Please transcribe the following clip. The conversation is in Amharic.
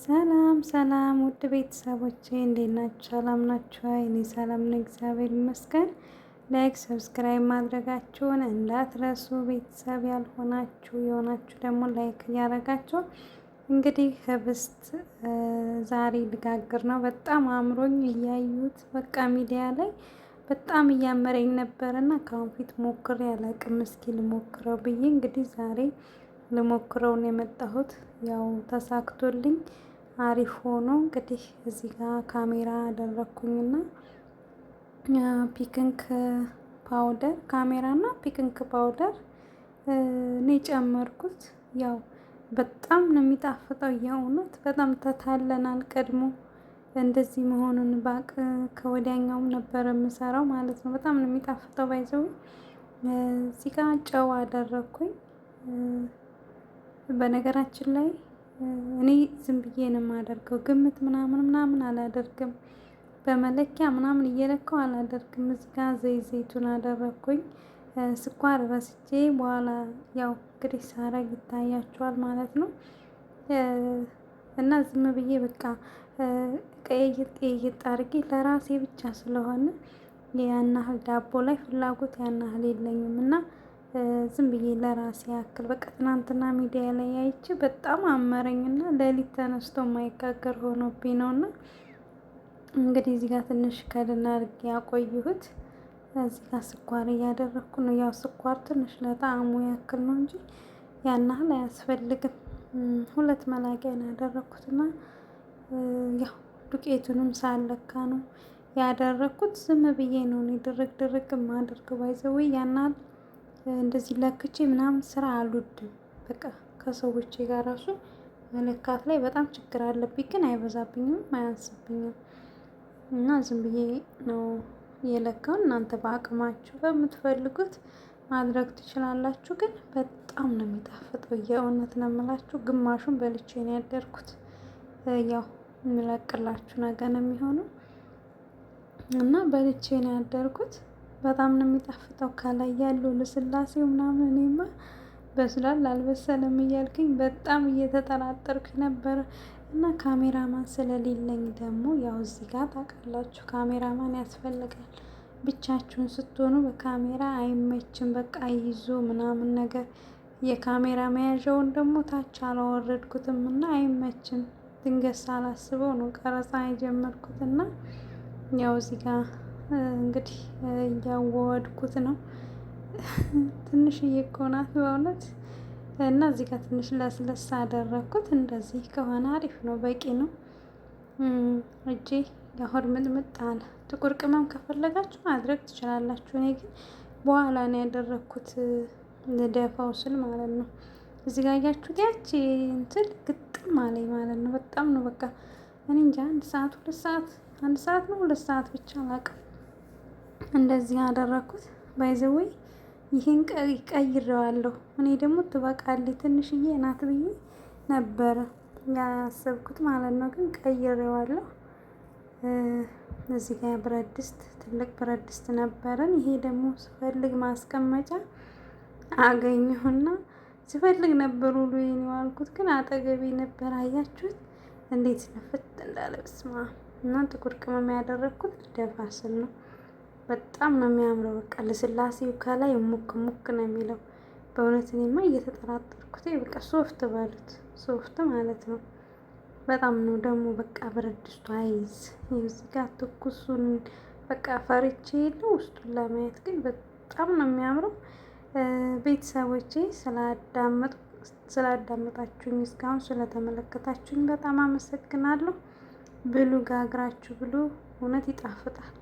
ሰላም ሰላም ውድ ቤተሰቦቼ እንዴት ናችሁ? ሰላም ናችሁ? እኔ ሰላም ነኝ፣ እግዚአብሔር ይመስገን። ላይክ ሰብስክራይብ ማድረጋችሁን እንዳትረሱ። ቤተሰብ ያልሆናችሁ የሆናችሁ ደግሞ ላይክ እያደረጋችሁ እንግዲህ ህብስት ዛሬ ልጋግር ነው። በጣም አምሮኝ እያዩት በቃ ሚዲያ ላይ በጣም እያመረኝ ነበርና ከአሁን ፊት ሞክሬ አላውቅም። እስኪ ልሞክረው ብዬ እንግዲህ ዛሬ ልሞክረው ነው የመጣሁት። ያው ተሳክቶልኝ አሪፍ ሆኖ እንግዲህ እዚህ ጋር ካሜራ አደረኩኝና ፒክንክ ፓውደር ካሜራና ፒክንክ ፓውደር እኔ ጨመርኩት። ያው በጣም ነው የሚጣፍጠው። የእውነት በጣም ተታለናል። ቀድሞ እንደዚህ መሆኑን ባቅ ከወዲያኛውም ነበር የምሰራው ማለት ነው። በጣም ነው የሚጣፍጠው። ባይዘው እዚህ ጋር ጨው አደረኩኝ። በነገራችን ላይ እኔ ዝም ብዬ ነው የማደርገው። ግምት ምናምን አላደርግም። በመለኪያ ምናምን እየለካው አላደርግም። እዚህ ጋር ዘይቱን አደረኩኝ። ስኳር ረስቼ በኋላ ያው እንግዲህ ሳረግ ይታያችኋል ማለት ነው። እና ዝም ብዬ በቃ ቀየጥ አድርጌ ለራሴ ብቻ ስለሆነ ያን ያህል ዳቦ ላይ ፍላጎት ያን ያህል የለኝም እና ዝም ብዬ ለራሴ ያክል በቃ ትናንትና ሚዲያ ላይ አይቼ በጣም አመረኝና ሌሊት ተነስቶ የማይጋገር ሆኖብኝ ነውና እንግዲህ እዚህ ጋር ትንሽ ከድና አድርጌ ያቆየሁት። እዚህ ጋር ስኳር እያደረኩ ነው። ያው ስኳር ትንሽ ለጣዕሙ ያክል ነው እንጂ ያን ያህል አያስፈልግም። 2 መላቂያ ነው ያደረኩትና ያው ዱቄቱንም ሳለካ ነው ያደረኩት። ዝም ብዬ ነው እኔ ድርቅ የማደርገው። ባይዘው ያን ያህል እንደዚህ ለክቼ ምናምን ስራ አልወድም። በቃ ከሰዎቼ ጋር ራሱ መለካት ላይ በጣም ችግር አለብኝ፣ ግን አይበዛብኝም፣ አያንስብኝም እና ዝም ብዬ ነው የለካው። እናንተ በአቅማችሁ በምትፈልጉት ማድረግ ትችላላችሁ። ግን በጣም ነው የሚጣፍጠው። የእውነት ነው የምላችሁ። ግማሹን በልቼ ነው ያደርኩት። ያው የምለቅላችሁ ነገር ነው የሚሆነው እና በልቼ ነው ያደርኩት። በጣም ነው የሚጣፍጠው። ከላይ ያለው ልስላሴው ምናምን እኔማ በስሏል አልበሰለም እያልኩኝ በጣም እየተጠራጠርኩ ነበረ እና ካሜራማን ስለሌለኝ ደግሞ ያው እዚህ ጋር ታውቃላችሁ ካሜራማን ያስፈልጋል። ብቻችሁን ስትሆኑ በካሜራ አይመችም። በቃ ይዞ ምናምን ነገር የካሜራ መያዣውን ደግሞ ታች አላወረድኩትም እና አይመችም። ድንገት ሳላስበው ነው ቀረጻ የጀመርኩትና ያው እዚህ ጋር እንግዲህ እያወድኩት ነው። ትንሽዬ እኮ ናት በእውነት እና እዚህ ጋር ትንሽ ለስለስ አደረኩት። እንደዚህ ከሆነ አሪፍ ነው፣ በቂ ነው። እጄ ለሆድ ምጥምጥ አለ። ጥቁር ቅመም ከፈለጋችሁ ማድረግ ትችላላችሁ። እኔ ግን በኋላ ነው ያደረኩት ልደፋው ስል ማለት ነው። እዚህ ጋር ያያችሁት ያቺ እንትን ግጥም አለኝ ማለት ነው። በጣም ነው በቃ እኔ እንጃ 1 ሰዓት 2 ሰዓት 1 ሰዓት ነው 2 ሰዓት ብቻ አላውቅም። እንደዚህ አደረኩት። ባይዘዌ ይሄን ቀይሬዋለሁ። እኔ ደግሞ ትበቃለች ትንሽዬ ናት ብዬ ነበረ ያሰብኩት ማለት ነው፣ ግን ቀይሬዋለሁ። እዚህ ጋር ብረት ድስት፣ ትልቅ ብረት ድስት ነበረን። ይሄ ደግሞ ስፈልግ ማስቀመጫ አገኘሁና ስፈልግ ነበር ሁሉ ይሄን ያልኩት፣ ግን አጠገቤ ነበር። አያችሁት እንዴት ነፍጥ እንዳለ በስማ እና ጥቁር ቅመም ያደረኩት ደፋ ስል ነው። በጣም ነው የሚያምረው። በቃ ለስላሴው ከላይ ሙክ ነው የሚለው። በእውነት እኔማ እየተጠራጠርኩት በቃ ሶፍት በሉት፣ ሶፍት ማለት ነው። በጣም ነው ደግሞ በቃ ብረት ድስቱ አይዝ። እዚህ ጋር ትኩሱን በቃ ፈርቼ የለው ውስጡን ለማየት፣ ግን በጣም ነው የሚያምረው። ቤተሰቦቼ ስላዳመጣችሁኝ እስካሁን ስለተመለከታችሁኝ በጣም አመሰግናለሁ። ብሉ፣ ጋግራችሁ ብሉ። እውነት ይጣፍጣል።